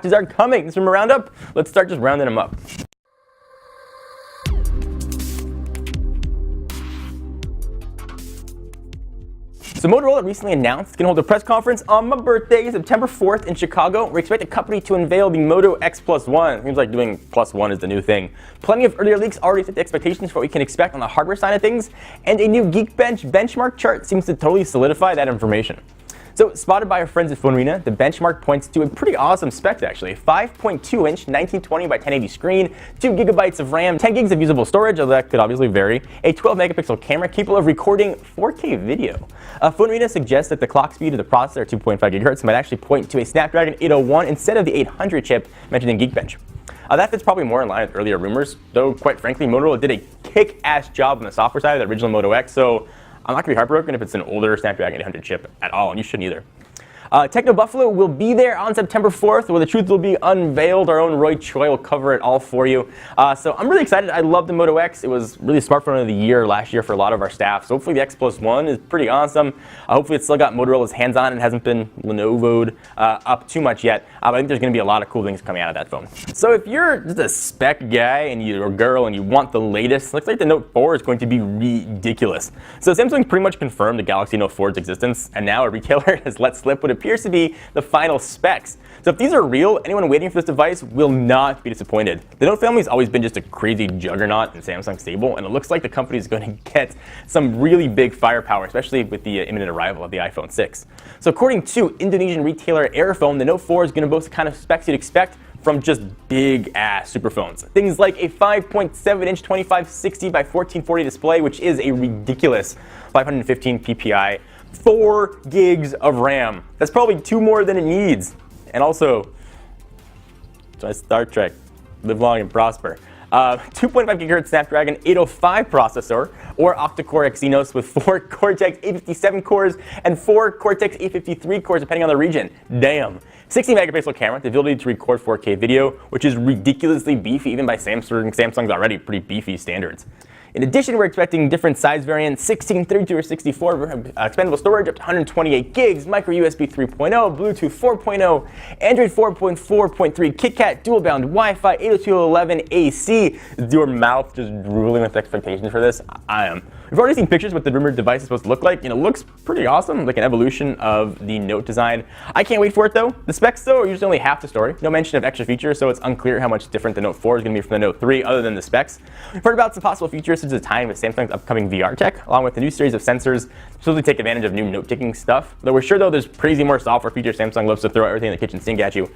These are coming. This from a roundup. Let's start just rounding them up. So Motorola recently announced it's going to hold a press conference on my birthday, September 4th in Chicago. We expect the company to unveil the Moto X Plus One. Seems like doing plus one is the new thing. Plenty of earlier leaks already set the expectations for what we can expect on the hardware side of things, and a new Geekbench benchmark chart seems to totally solidify that information. So, spotted by our friends at Phone Arena, the benchmark points to a pretty awesome spec actually. 5.2-inch 1920 by 1080 screen, 2 GB of RAM, 10 gigs of usable storage, although that could obviously vary, a 12-megapixel camera capable of recording 4K video. Phone Arena suggests that the clock speed of the processor, 2.5 GHz, might actually point to a Snapdragon 801 instead of the 800 chip mentioned in Geekbench. That fits probably more in line with earlier rumors, though quite frankly, Motorola did a kick-ass job on the software side of the original Moto X, so I'm not going to be heartbroken if it's an older Snapdragon 800 chip at all, and you shouldn't either. Techno Buffalo will be there on September 4th, where the truth will be unveiled. Our own Roy Choi will cover it all for you. So I'm really excited. I love the Moto X. It was really a smartphone of the year last year for a lot of our staff. So hopefully the X Plus One is pretty awesome. Hopefully it's still got Motorola's hands on and hasn't been Lenovo'd up too much yet. But I think there's going to be a lot of cool things coming out of that phone. So if you're just a spec guy and you're a girl and you want the latest, looks like the Note 4 is going to be ridiculous. So Samsung's pretty much confirmed the Galaxy Note 4's existence, and now a retailer has let slip what appears to be the final specs. So if these are real, anyone waiting for this device will not be disappointed. The Note family's always been just a crazy juggernaut in Samsung stable, and it looks like the company is going to get some really big firepower, especially with the imminent arrival of the iPhone 6. So according to Indonesian retailer Airphone, the Note 4 is going to boast the kind of specs you'd expect from just big-ass superphones. Things like a 5.7-inch 2560 by 1440 display, which is a ridiculous 515 ppi, 4 gigs of RAM. That's probably 2 more than it needs. And also, Star Trek, live long and prosper. 2.5 GHz Snapdragon 805 processor, or octa-core Exynos with 4 Cortex A57 cores and 4 Cortex A53 cores depending on the region. Damn. 60 megapixel camera, the ability to record 4K video, which is ridiculously beefy even by Samsung's already pretty beefy standards. In addition, we're expecting different size variants, 16, 32, or 64, expandable storage up to 128 gigs, micro USB 3.0, Bluetooth 4.0, Android 4.4.3, KitKat, dual-bound Wi-Fi, 802.11 AC. Is your mouth just drooling with expectations for this? I am. We've already seen pictures of what the rumored device is supposed to look like, and it looks pretty awesome, like an evolution of the Note design. I can't wait for it though. The specs though are usually only half the story. No mention of extra features, so it's unclear how much different the Note 4 is going to be from the Note 3 other than the specs. We've heard about some possible features such as a tie-in with Samsung's upcoming VR tech, along with a new series of sensors to take advantage of new note-taking stuff. Though we're sure though there's crazy more software features. Samsung loves to throw everything in the kitchen sink at you.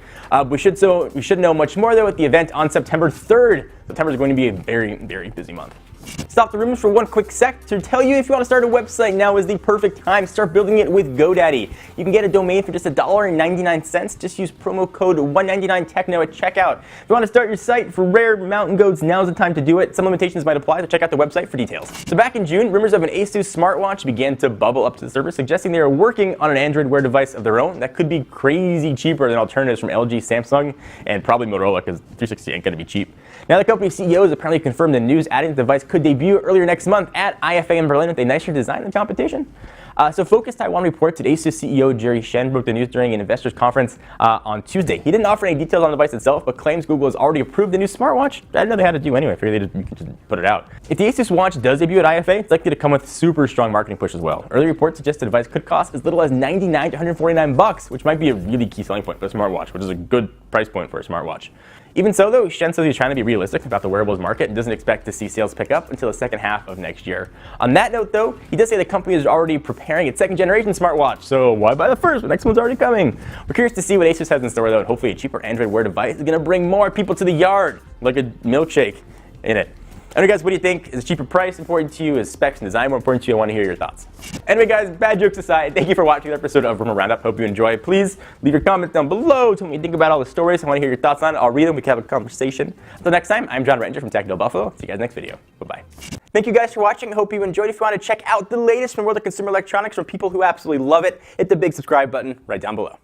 We should know much more though at the event on September 3rd. September is going to be a very, very busy month. Stop the rumors for one quick sec to tell you if you want to start a website, now is the perfect time. Start building it with GoDaddy. You can get a domain for just $1.99. Just use promo code 199techno at checkout. If you want to start your site for rare mountain goats, now's the time to do it. Some limitations might apply, so check out the website for details. So back in June, rumors of an Asus smartwatch began to bubble up to the surface, suggesting they are working on an Android Wear device of their own that could be crazy cheaper than alternatives from LG, Samsung, and probably Motorola, because 360 ain't going to be cheap. Now the company CEO has apparently confirmed the news, adding the device could debut earlier next month at IFA in Berlin with a nicer design than competition. So Focus Taiwan reports that Asus CEO Jerry Shen broke the news during an investors conference on Tuesday. He didn't offer any details on the device itself, but claims Google has already approved the new smartwatch. I didn't know they had to do anyway. I figured you could just put it out. If the Asus watch does debut at IFA, it's likely to come with super strong marketing push as well. Early reports suggest the device could cost as little as $99 to $149, which might be a really key selling point for a smartwatch, which is a good price point for a smartwatch. Even so, though, Shen says he's trying to be realistic about the wearables market and doesn't expect to see sales pick up until the second half of next year. On that note, though, he does say the company is already preparing its second-generation smartwatch, so why buy the first? The next one's already coming. We're curious to see what Asus has in store, though, and hopefully a cheaper Android Wear device is going to bring more people to the yard, like a milkshake in it. Anyway, guys, what do you think? Is cheaper price important to you? Is specs and design more important to you? I want to hear your thoughts. Anyway, guys, bad jokes aside, thank you for watching this episode of Rumor Roundup. Hope you enjoy. Please leave your comments down below. Tell me what you think about all the stories. I want to hear your thoughts on it. I'll read them. We can have a conversation. Until next time, I'm John Ranger from Techno Buffalo. See you guys next video. Bye-bye. Thank you guys for watching. I hope you enjoyed. If you want to check out the latest from the world of consumer electronics from people who absolutely love it, hit the big subscribe button right down below.